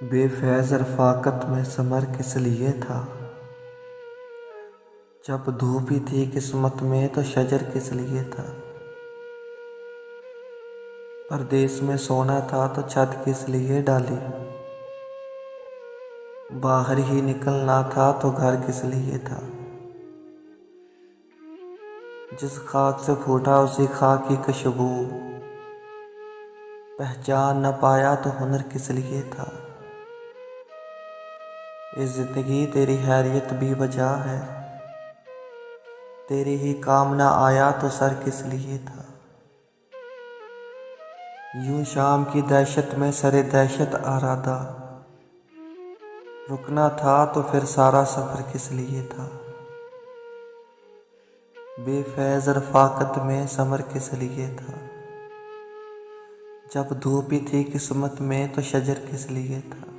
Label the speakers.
Speaker 1: बेफैज़ रफ़ाक़त में समर किस लिए था। जब धूप ही थी किस्मत में तो शजर किस लिए था। परदेस में सोना था तो छत किस लिए डाली। बाहर ही निकलना था तो घर किस लिए था। जिस खाक से फूटा उसी खाक की खुशबू पहचान न पाया तो हुनर किस लिए था। ये ज़िंदगी तेरी हैरियत भी वजह है, तेरे ही काम ना आया तो सर किस लिए था। यूं शाम की दहशत में सरे दहशत आरादा, रुकना था तो फिर सारा सफ़र किस लिए था। बेफैज़ रफ़ाक़त में समर किस लिए था। जब धूप ही थी किस्मत में तो शजर किस लिए था।